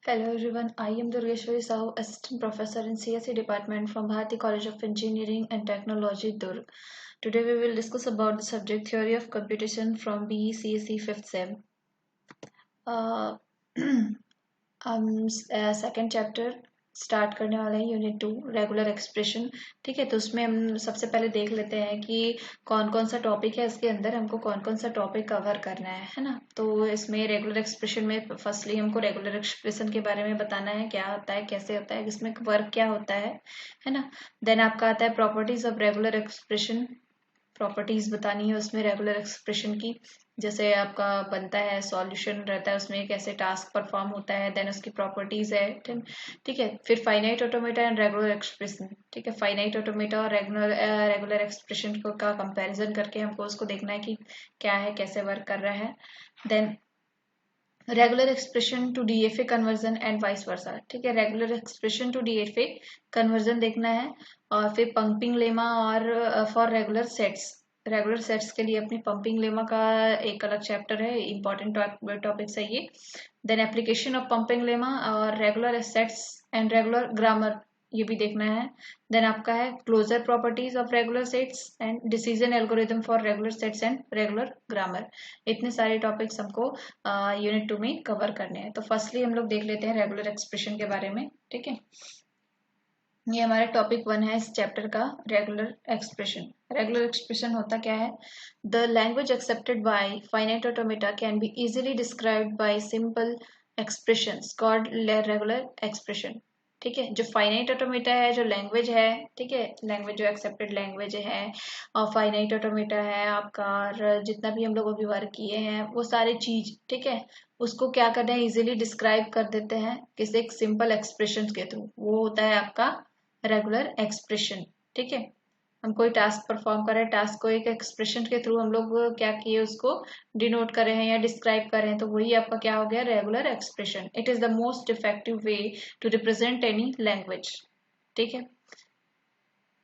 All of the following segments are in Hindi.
Hello everyone, I am Durgeshwari Sahu, Assistant Professor in CSE Department from Bharati College of Engineering and Technology, Durg. Today we will discuss about the subject Theory of Computation from BE CSE 5th Sem. Uh, हम सेकेंड चैप्टर स्टार्ट करने वाले हैं यूनिट 2 रेगुलर एक्सप्रेशन। ठीक है, तो उसमें हम सबसे पहले देख लेते हैं कि कौन कौन सा टॉपिक है, इसके अंदर हमको कौन कौन सा टॉपिक कवर करना है ना। तो इसमें रेगुलर एक्सप्रेशन में फर्स्टली हमको रेगुलर एक्सप्रेशन के बारे में बताना है, क्या होता है, कैसे होता है, इसमें वर्क क्या होता है ना। देन आपका आता है properties of regular expression, properties बतानी है उसमें रेगुलर एक्सप्रेशन की, जैसे आपका बनता है सॉल्यूशन रहता है उसमें कैसे टास्क परफॉर्म होता है, देन उसकी प्रॉपर्टीज है। ठीक है, फिर finite automata and regular expression. ठीक है, फाइनाइट ऑटोमेटा और रेगुलर एक्सप्रेशन का कंपैरिजन करके हमको उसको देखना है कि क्या है, कैसे वर्क कर रहा है। Then regular expression to DFA conversion and vice versa. ठीक है, regular expression to DFA conversion देखना है, और फिर पंपिंग लेमा और फॉर रेगुलर सेट्स के लिए अपनी पंपिंग लेमा का एक अलग चैप्टर है, इंपॉर्टेंट टॉपिक्स है ये। Then application of pumping lemma और regular sets and regular grammar, ये भी देखना है। देन आपका है closure properties of regular sets and decision algorithm for regular sets and regular grammar. इतने सारे टॉपिक्स हमको यूनिट 2 में कवर करने हैं। तो फर्स्टली हम लोग देख लेते हैं रेगुलर एक्सप्रेशन के बारे में। ठीक है, ये हमारा टॉपिक 1 है इस चैप्टर का, रेगुलर एक्सप्रेशन। रेगुलर एक्सप्रेशन होता क्या है? The language accepted by finite automata can be easily described bye simple expressions called regular expression. ठीक है, जो फाइनाइट ऑटोमेटा है, जो लैंग्वेज है, ठीक है, लैंग्वेज जो एक्सेप्टेड लैंग्वेज है और फाइनाइट ऑटोमेटा है आपका, और जितना भी हम लोग अभी वर्क किए हैं वो सारी चीज, ठीक है, उसको क्या करना है, इजीली डिस्क्राइब कर देते हैं किसी एक सिंपल एक्सप्रेशन के थ्रू। वो होता है आपका रेगुलर एक्सप्रेशन। ठीक है, हम कोई टास्क परफॉर्म कर रहे हैं, टास्क को एक एक्सप्रेशन के थ्रू हम लोग क्या किए, उसको डिनोट कर रहे हैं या डिस्क्राइब कर रहे हैं, तो वही आपका क्या हो गया, regular expression. It is the most effective way to represent any language. ठीक है,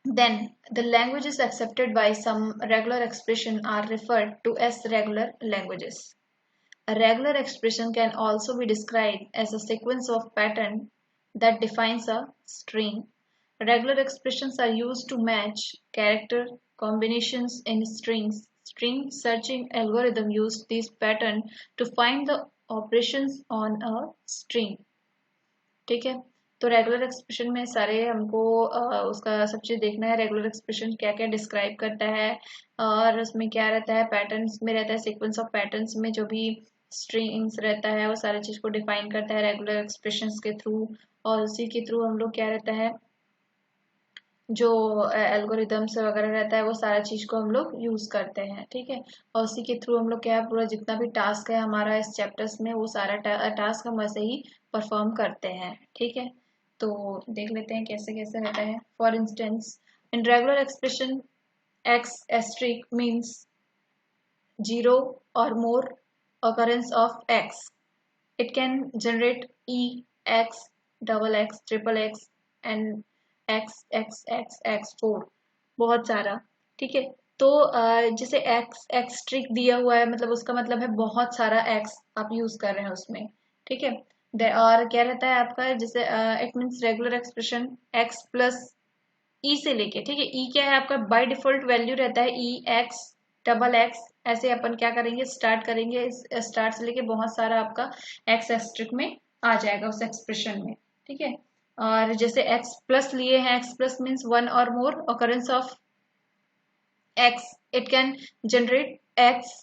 then the languages accepted by some regular expression are referred to as regular languages. A regular expression can also be described as a sequence of pattern that defines a string. Regular expressions are used to match character combinations in strings. String searching algorithm use these pattern to find the operations on a string. ठीक है, तो रेगुलर एक्सप्रेशन में सारे हमको उसका सब चीज देखना है, रेगुलर एक्सप्रेशन क्या क्या डिस्क्राइब करता है, और उसमें क्या रहता है, पैटर्न्स में रहता है, सीक्वेंस ऑफ पैटर्न्स में जो भी स्ट्रिंग्स रहता है वो सारी चीज को डिफाइन करता है रेगुलर एक्सप्रेशंस के थ्रू। और उसी के थ्रू हम लोग क्या रहता है, जो एल्गोरिदम्स वगैरह रहता है वो सारा चीज को हम लोग यूज करते हैं। ठीक है, और उसी के थ्रू हम लोग क्या है, पूरा जितना भी टास्क है हमारा इस चैप्टर्स में वो सारा टास्क हम वैसे ही परफॉर्म करते हैं। ठीक है, तो देख लेते हैं कैसे कैसे रहता है। For instance, in regular expression x asterisk means 0 or more occurrence of x. It can generate e, x, double x, triple x and x x x x 4, बहुत सारा। ठीक है, तो जैसे x x ट्रिक दिया हुआ है, मतलब उसका मतलब है बहुत सारा x आप यूज कर रहे हैं उसमें। ठीक है, और क्या रहता है आपका, जैसे it means regular expression x plus e से लेके, ठीक है, ई क्या है आपका, बाय डिफॉल्ट वैल्यू रहता है ई एक्स डबल एक्स, ऐसे अपन क्या करेंगे, स्टार्ट करेंगे, इस स्टार्ट से लेके बहुत सारा आपका एक्स एस्ट्रिक में आ जाएगा उस एक्सप्रेशन में। ठीक है, और जैसे एक्स प्लस लिए हैं, एक्स प्लस मीन्स 1 और more occurrences of x, it can generate x,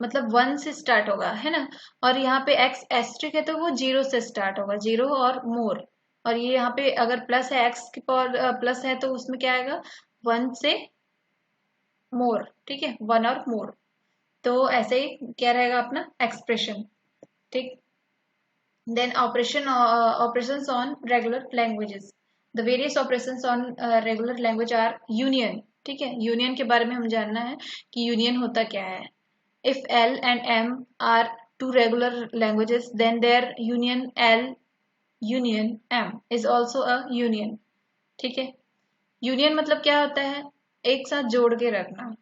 मतलब 1 से स्टार्ट होगा, है ना। और यहाँ पे एक्स एस्ट्रिक है तो वो 0 से स्टार्ट होगा, 0 और मोर। और ये यहाँ पे अगर प्लस है, एक्स की पावर प्लस है तो उसमें क्या आएगा, 1 से मोर। ठीक है, 1 और मोर, तो ऐसे ही क्या रहेगा अपना एक्सप्रेशन। ठीक, then operations on regular languages. The various operations on regular language are union. ठीक है, यूनियन के बारे में हम जानना है कि यूनियन होता क्या है। If L and M are two regular languages, then their union L union M is also a union. ठीक है, यूनियन मतलब क्या होता है, एक साथ जोड़ के रखना।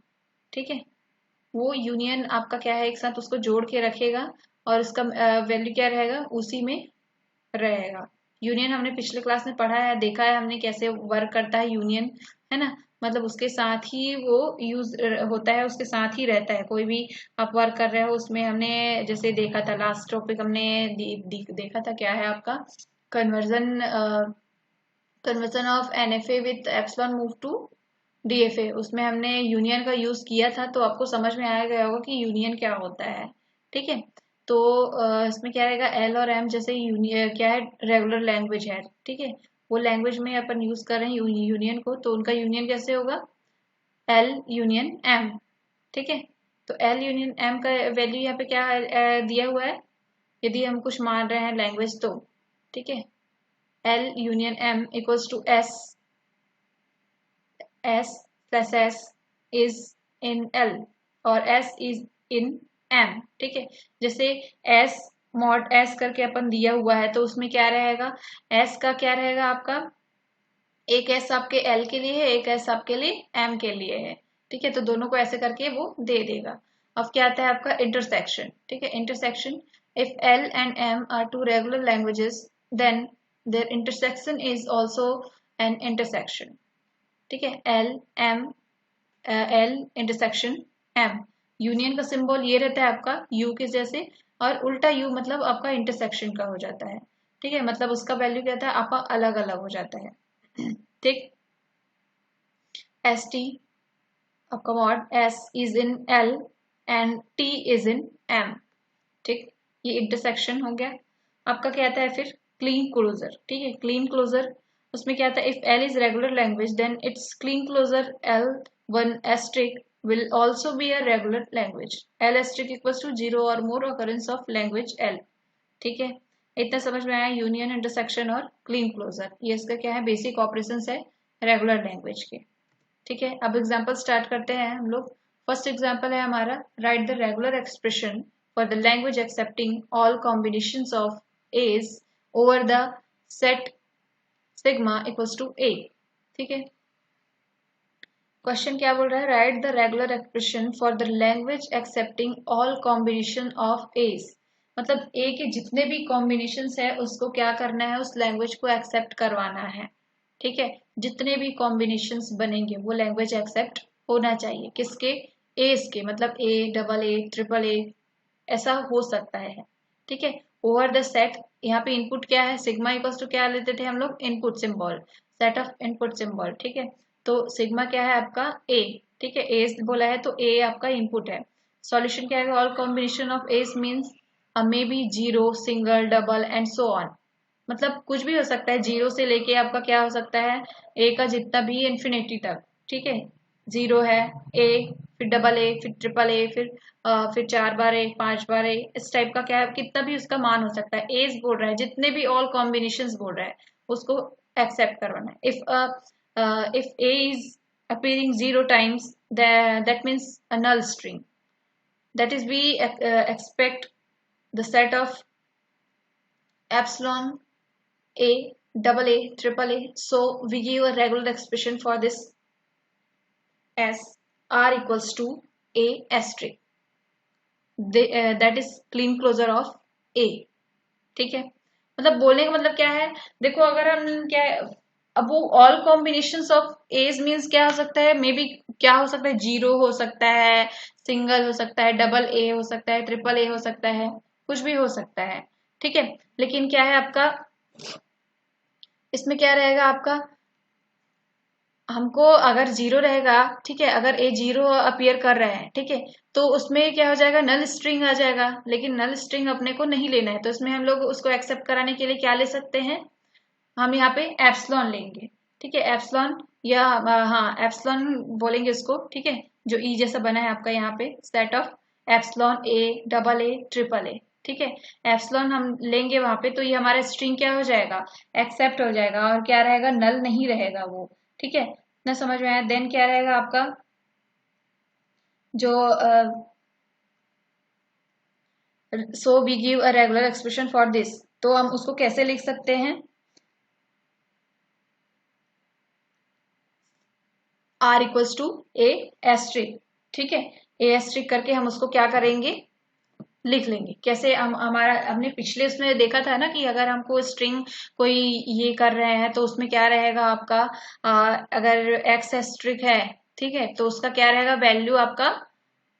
ठीक है, वो यूनियन आपका क्या है, एक साथ उसको जोड़ के रखेगा और उसका वैल्यू क्या रहेगा, उसी में रहेगा। यूनियन हमने पिछले क्लास में पढ़ा है, देखा है हमने कैसे वर्क करता है यूनियन, है ना। मतलब उसके साथ ही वो यूज होता है, उसके साथ ही रहता है। कोई भी आप वर्क कर रहे हो उसमें हमने जैसे देखा था, लास्ट टॉपिक हमने देखा था, क्या है आपका conversion, conversion of NFA with epsilon move to DFA. उसमें हमने यूनियन का यूज किया था, तो आपको समझ में आया गया होगा कि यूनियन क्या होता है। ठीक है, तो इसमें क्या रहेगा, एल और एम जैसे यूनियन क्या है, रेगुलर लैंग्वेज है। ठीक है, वो लैंग्वेज में अपन यूज कर रहे हैं यूनियन को, तो उनका यूनियन कैसे होगा, एल यूनियन एम। ठीक है, तो एल यूनियन एम का वैल्यू यहाँ पे क्या दिया हुआ है, यदि हम कुछ मान रहे हैं लैंग्वेज तो। ठीक है, L union M equals to S, S plus S is in L और S इज इन M। ठीक है, जैसे S मॉड S करके अपन दिया हुआ है, तो उसमें क्या रहेगा, S का क्या रहेगा आपका, एक S आपके L के लिए है, एक S आपके लिए M के लिए है। ठीक है, तो दोनों को ऐसे करके वो दे देगा। अब क्या आता है आपका इंटरसेक्शन। ठीक है, intersection, if L and M are two regular languages then their intersection is also an intersection. ठीक है, L M, L intersection M. Union का सिंबल ये रहता है आपका यू के जैसे, और उल्टा यू मतलब आपका इंटरसेक्शन का हो जाता है। ठीक है, मतलब उसका वैल्यू क्या था आपका अलग अलग हो जाता है। ठीक, एस टी आपका mod S is in L and T is in M. ठीक, ये इंटरसेक्शन हो गया। आपका क्या आता है फिर, क्लीन क्लोजर। ठीक है, क्लीन क्लोजर, उसमें क्या आता है, if L is regular language then its Kleene closure L one asterisk will also be a regular language. L asterisk equals to 0 or more occurrence of language L. ठीक है, इतना समझ में आया यूनियन, इंटरसेक्शन और क्लीन क्लोजर, ये इसका क्या है, बेसिक ऑपरेशंस है रेगुलर लैंग्वेज के। ठीक है, अब एग्जांपल स्टार्ट करते हैं हम लोग। फर्स्ट एग्जांपल है हमारा, write the regular expression for the language accepting all combinations of a's over the set sigma equals to a. ठीक है, क्वेश्चन क्या बोल रहा है, write the regular expression for the language accepting all combination of a's. मतलब ए के जितने भी कॉम्बिनेशन है उसको क्या करना है, उस लैंग्वेज को एक्सेप्ट करवाना है। ठीक है, जितने भी कॉम्बिनेशंस बनेंगे वो लैंग्वेज एक्सेप्ट होना चाहिए, किसके, एज के, मतलब ए डबल ए ट्रिपल ए ऐसा हो सकता है। ठीक है, ओवर द सेट, यहाँ पे इनपुट क्या है, सिग्मा इक्वल्स टू क्या लेते थे हम लोग, input symbol, set of input symbol. ठीक है, तो सिग्मा क्या है आपका ए। ठीक है, एज बोला है तो ए आपका इनपुट है। सॉल्यूशन क्या है, all combination of a's means may be zero, single, double and so on. मतलब कुछ भी हो सकता है, जीरो से लेके आपका क्या हो सकता है, ए का जितना भी इन्फिनिटी तक। ठीक है, जीरो है ए, फिर डबल ए, फिर ट्रिपल ए, फिर 4 बार ए, 5 बार ए, इस टाइप का क्या है, कितना भी उसका मान हो सकता है। एज बोल रहा है, जितने भी ऑल कॉम्बिनेशंस बोल रहा है उसको एक्सेप्ट करवाना है। If A is appearing 0 times, that means a null string. That is, we expect the set of epsilon a, double a, triple a. So we give a regular expression for this as r equals to a asterisk. That is clean closure of a. ठीक है, मतलब बोलने का मतलब क्या है, देखो अगर हम क्या है, अब वो all combinations of a's means क्या हो सकता है, मे बी क्या हो सकता है, जीरो हो सकता है, सिंगल हो सकता है, डबल ए हो सकता है, ट्रिपल ए हो सकता है, कुछ भी हो सकता है। ठीक है, लेकिन क्या है आपका, इसमें क्या रहेगा आपका, हमको अगर जीरो रहेगा, ठीक है, अगर ए जीरो अपीयर कर रहा है, ठीक है, तो उसमें क्या हो जाएगा, नल स्ट्रिंग आ जाएगा। लेकिन नल स्ट्रिंग अपने को नहीं लेना है, तो इसमें हम लोग उसको एक्सेप्ट कराने के लिए क्या ले सकते हैं, हम यहाँ पे एप्सिलॉन लेंगे। ठीक है, एप्सिलॉन या हाँ एप्सिलॉन बोलेंगे इसको। ठीक है, जो ई जैसा बना है आपका यहाँ पे, set of epsilon a, double a, triple ए। ठीक है, एप्सिलॉन हम लेंगे वहां पे, तो ये हमारा स्ट्रिंग क्या हो जाएगा, एक्सेप्ट हो जाएगा, और क्या रहेगा, नल नहीं रहेगा वो। ठीक है, इतना समझ में आया। देन क्या रहेगा आपका, जो so we give a regular expression for this, तो हम उसको कैसे लिख सकते हैं, R equals to a asterisk. ठीक है, ए एस्ट्रिक करके हम उसको क्या करेंगे, लिख लेंगे। कैसे हम हमने पिछले उसमें देखा था ना कि अगर हमको स्ट्रिंग कोई ये कर रहे हैं तो उसमें क्या रहेगा आपका, अगर एक्स एस्ट्रिक है, ठीक है, तो उसका क्या रहेगा वैल्यू आपका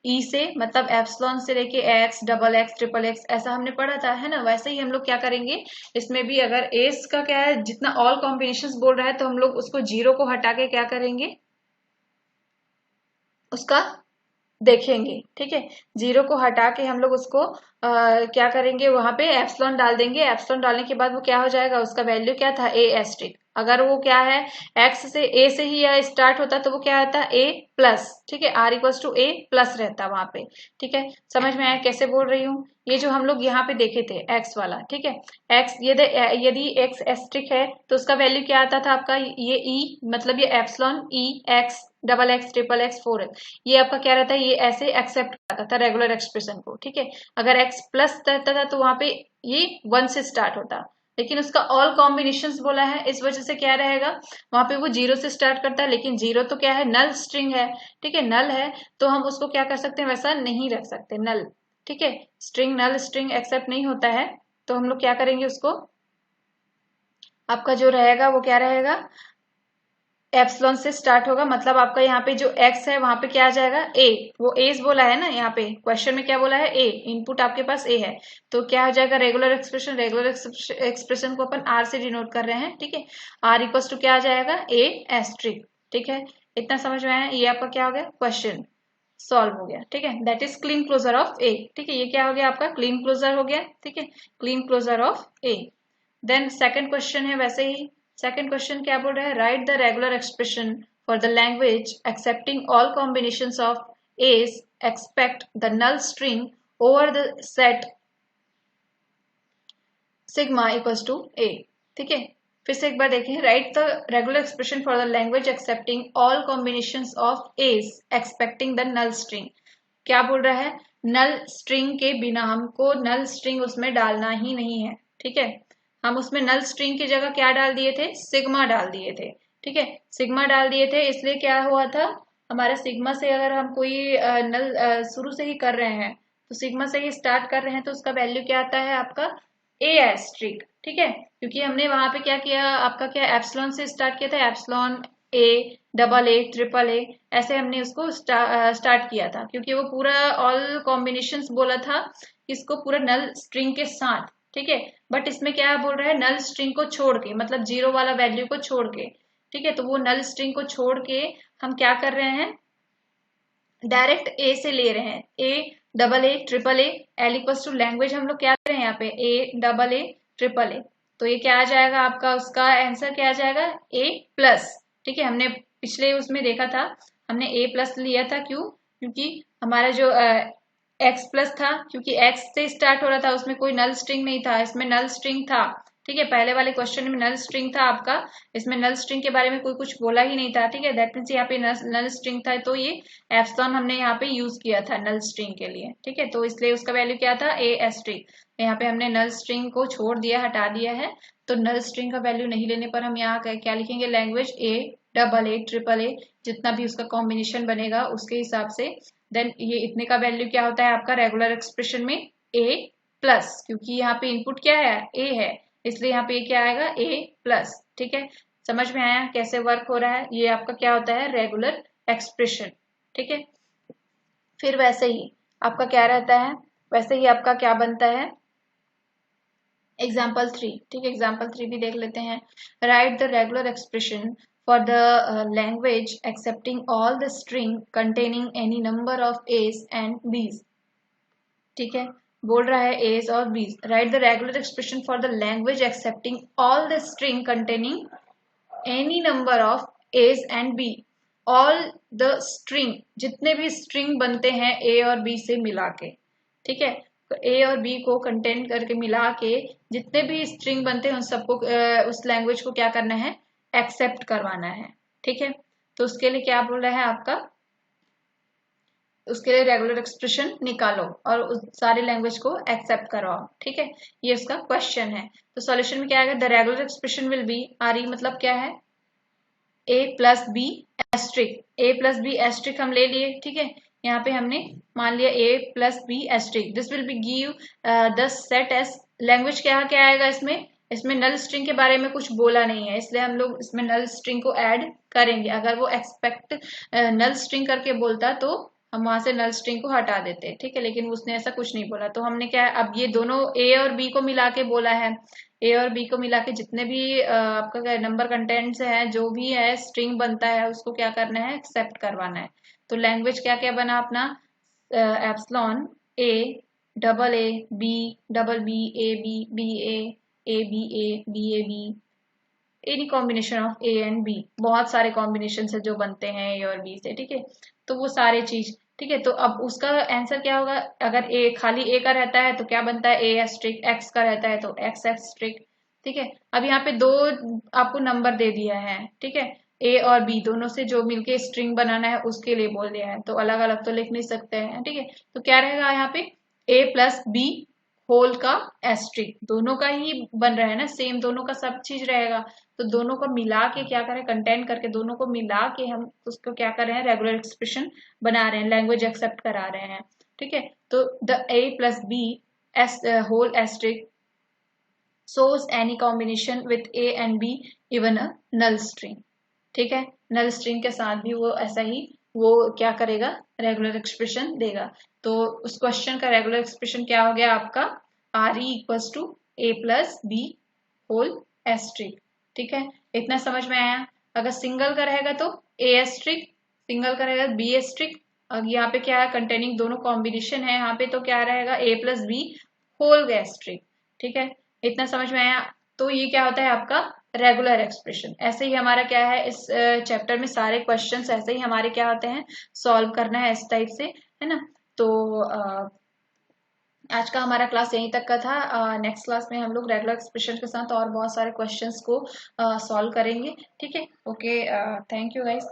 ई से, मतलब एप्सिलॉन से लेके x, double x, triple x, ऐसा हमने पढ़ा था, है ना। वैसे ही हम लोग क्या करेंगे इसमें भी, अगर एस का क्या है, जितना ऑल कॉम्बिनेशंस बोल रहा है तो हम लोग उसको जीरो को हटा के क्या करेंगे, उसका देखेंगे, ठीक है। जीरो को हटा के हम लोग उसको क्या करेंगे, वहां पे एप्सिलॉन डाल देंगे। एप्सिलॉन डालने के बाद वो क्या हो जाएगा, उसका वैल्यू क्या था, ए एस्ट्रिक। अगर वो क्या है एक्स से, ए से ही या स्टार्ट होता तो वो क्या होता, ए प्लस, ठीक है, R equals to a plus रहता वहां पे, ठीक है। समझ में आया कैसे बोल रही हूँ। ये जो हम लोग यहाँ पे देखे थे एक्स वाला, ठीक है, एक्स यदि एक्स एस्ट्रिक है तो उसका वैल्यू क्या आता था आपका, ये ई, मतलब ये epsilon e x, double x, triple x, four x, ये आपका क्या रहता है, ये ऐसे एक्सेप्ट करता था रेगुलर एक्सप्रेशन को, ठीक है। अगर एक्स प्लस रहता था तो वहां पे ये वन से स्टार्ट होता, लेकिन उसका ऑल कॉम्बिनेशंस बोला है, इस वजह से क्या रहेगा, वहां पे वो जीरो से स्टार्ट करता है, लेकिन जीरो तो क्या है, नल स्ट्रिंग है, ठीक है, नल है, तो हम उसको क्या कर सकते हैं, वैसा नहीं रख सकते नल, ठीक है। स्ट्रिंग नल स्ट्रिंग एक्सेप्ट नहीं होता है, तो हम लोग क्या करेंगे उसको, आपका जो रहेगा वो क्या रहेगा, एप्सिलॉन से स्टार्ट होगा, मतलब आपका यहाँ पे जो एक्स है वहां पे क्या आ जाएगा, ए, वो एस बोला है ना, यहाँ पे क्वेश्चन में क्या बोला है, ए, इनपुट आपके पास ए है, तो क्या हो जाएगा रेगुलर एक्सप्रेशन, रेगुलर एक्सप्रेशन को अपन आर से डिनोट कर रहे हैं, ठीक है। आर इक्वल्स टू क्या आ जाएगा, ए एस्ट्रिक, ठीक है। इतना समझ में आया, ये आपका क्या हो गया, क्वेश्चन सॉल्व हो गया, ठीक है। That is Kleene closure of a, ठीक है, ये क्या हो गया आपका, क्लीन क्लोजर हो गया, ठीक है, Kleene closure of a. Then second question है वैसे ही, सेकंड क्वेश्चन क्या बोल रहा है, write the regular expression for the language accepting all combinations of a's expect the null string over the set sigma equals to a, ठीक है। फिर से एक बार देखें, write the regular expression for the language accepting all combinations of a's expecting the null string. क्या बोल रहा है, नल स्ट्रिंग के बिना हमको नल स्ट्रिंग उसमें डालना ही नहीं है, ठीक है। हम उसमें नल स्ट्रिंग की जगह क्या डाल दिए थे, सिग्मा डाल दिए थे, ठीक है, सिग्मा डाल दिए थे, इसलिए क्या हुआ था, हमारा सिग्मा से अगर हम कोई नल शुरू से ही कर रहे हैं, तो सिग्मा से ही स्टार्ट कर रहे हैं, तो उसका वैल्यू क्या आता है आपका, ए एस्ट्रिक, ठीक है, क्योंकि हमने वहां पे क्या किया, आपका क्या एप्सिलॉन से स्टार्ट किया था, epsilon a, double a, triple ए, ऐसे हमने उसको स्टार्ट किया था, क्योंकि वो पूरा ऑल कॉम्बिनेशंस बोला था, इसको पूरा नल स्ट्रिंग के साथ, ठीक है। बट इसमें क्या बोल रहा है, नल स्ट्रिंग को छोड़ के, मतलब जीरो वाला वैल्यू को छोड़ के, ठीक है, तो वो नल स्ट्रिंग को छोड़ के हम क्या कर रहे हैं, डायरेक्ट ए से ले रहे हैं, a double a triple a, L equals to language हम लोग क्या कर रहे हैं यहाँ पे, ए डबल ए ट्रिपल ए, तो ये क्या आ जाएगा आपका, उसका आंसर क्या आ जाएगा, ए प्लस, ठीक है। हमने पिछले उसमें देखा था, हमने ए प्लस लिया था, क्यों, क्योंकि हमारा जो एक्स प्लस था, क्योंकि एक्स से स्टार्ट हो रहा था, उसमें कोई नल स्ट्रिंग नहीं था, इसमें नल स्ट्रिंग था, ठीक है। पहले वाले क्वेश्चन में नल स्ट्रिंग था आपका, इसमें नल स्ट्रिंग के बारे में कोई कुछ बोला ही नहीं था, ठीक है। दैट मीन्स यहाँ पे नल स्ट्रिंग था, तो ये एप्सिलॉन हमने यहाँ पे यूज किया था नल स्ट्रिंग के लिए, ठीक है, तो इसलिए उसका वैल्यू क्या था, ए एस्ट्रिक। यहाँ पे हमने नल स्ट्रिंग को छोड़ दिया, हटा दिया है, तो नल स्ट्रिंग का वैल्यू नहीं लेने पर हम यहाँ क्या लिखेंगे, language A double a triple ए, जितना भी उसका कॉम्बिनेशन बनेगा उसके हिसाब से, देन ये इतने का वैल्यू क्या होता है आपका रेगुलर एक्सप्रेशन में, ए प्लस, क्योंकि यहाँ पे इनपुट क्या है, ए है, इसलिए यहाँ पे क्या आएगा, ए प्लस, ठीक है। समझ में आया कैसे वर्क हो रहा है, ये आपका क्या होता है, रेगुलर एक्सप्रेशन, ठीक है। फिर वैसे ही आपका क्या रहता है, वैसे ही आपका क्या बनता है, एग्जाम्पल 3, ठीक है, एग्जाम्पल 3 भी देख लेते हैं। Right the regular expression for the language accepting all the string containing any number of a's and b's, ठीक है, बोल रहा है a's और b's। Right the regular expression for the language accepting all the string containing any number of a's and b, all the string, जितने भी स्ट्रिंग बनते हैं a और b से मिला के, ठीक है, तो a और b को कंटेंट करके मिला के जितने भी स्ट्रिंग बनते हैं उन सबको उस लैंग्वेज को क्या करना है, एक्सेप्ट करवाना है, ठीक है। तो उसके लिए क्या बोल रहा है आपका, उसके लिए रेगुलर एक्सप्रेशन निकालो और उस सारे लैंग्वेज को एक्सेप्ट करवाओ, ठीक है, ये उसका क्वेश्चन है। तो सॉल्यूशन में क्या आएगा, the regular expression will be, R E मतलब क्या है, ए प्लस बी एस्ट्रिक, ए प्लस बी एस्ट्रिक हम ले लिए, ठीक है, यहाँ पे हमने मान लिया a plus b asterisk, this will be give the set S language. क्या क्या आएगा इसमें, इसमें नल स्ट्रिंग के बारे में कुछ बोला नहीं है, इसलिए हम लोग इसमें नल स्ट्रिंग को ऐड करेंगे। अगर वो एक्सपेक्ट नल स्ट्रिंग करके बोलता तो हम वहां से नल स्ट्रिंग को हटा देते, ठीक है, लेकिन उसने ऐसा कुछ नहीं बोला। तो हमने क्या, अब ये दोनों ए और बी को मिला के बोला है, ए और बी को मिला के जितने भी आपका क्या नंबर कंटेंट्स है, जो भी है स्ट्रिंग बनता है, उसको क्या करना है, एक्सेप्ट करवाना है। तो लैंग्वेज क्या क्या बना अपना, epsilon a double a b double b a b a b a b, any combination of a and b, बहुत सारे कॉम्बिनेशन है जो बनते हैं ए और बी से, ठीक है। तो वो सारे चीज, ठीक है। तो अब उसका आंसर क्या होगा, अगर ए खाली ए का रहता है तो क्या बनता है, ए एस्ट्रिक, एक्स का रहता है तो एक्स एस्ट्रिक, ठीक है। अब यहाँ पे दो आपको नंबर दे दिया है, ठीक है, ए और बी दोनों से जो मिलके स्ट्रिंग बनाना है उसके लिए बोल दिया है, तो अलग अलग तो लिख नहीं सकते हैं, ठीक है। तो क्या रहेगा यहाँ पे, ए प्लस बी होल का एस्ट्रिक, दोनों का ही बन रहा है ना, सेम दोनों का सब चीज रहेगा। तो दोनों को मिला के क्या करें, कंटेंट करके दोनों को मिला के हम उसको क्या कर रहे हैं, रेगुलर एक्सप्रेशन बना रहे हैं, लैंग्वेज एक्सेप्ट करा रहे हैं, ठीक है। तो the a plus b s whole asterisk shows any combination with a and b even a null string, ठीक है। नल स्ट्रिंग के साथ भी वो ऐसा ही वो क्या करेगा, रेगुलर एक्सप्रेशन देगा। तो उस क्वेश्चन का रेगुलर एक्सप्रेशन क्या हो गया आपका, R E equals to a plus b whole asterisk, ठीक है। इतना समझ में आया। अगर सिंगल का रहेगा तो ए एस्ट्रिक, सिंगल का रहेगा बी एस्ट्रिक। अब यहाँ पे क्या है, कंटेनिंग दोनों कॉम्बिनेशन है, यहाँ पे तो क्या रहेगा, ए प्लस बी होल एस्ट्रिक, ठीक है। इतना समझ में आया। तो ये क्या होता है आपका रेगुलर एक्सप्रेशन। ऐसे ही हमारा क्या है, इस चैप्टर में सारे क्वेश्चंस ऐसे ही हमारे क्या होते हैं, सॉल्व करना है इस टाइप से, है ना। तो आज का हमारा क्लास यहीं तक का था। नेक्स्ट क्लास में हम लोग रेगुलर एक्सप्रेशन के साथ और बहुत सारे क्वेश्चंस को सॉल्व करेंगे, ठीक है। Okay, thank you guys.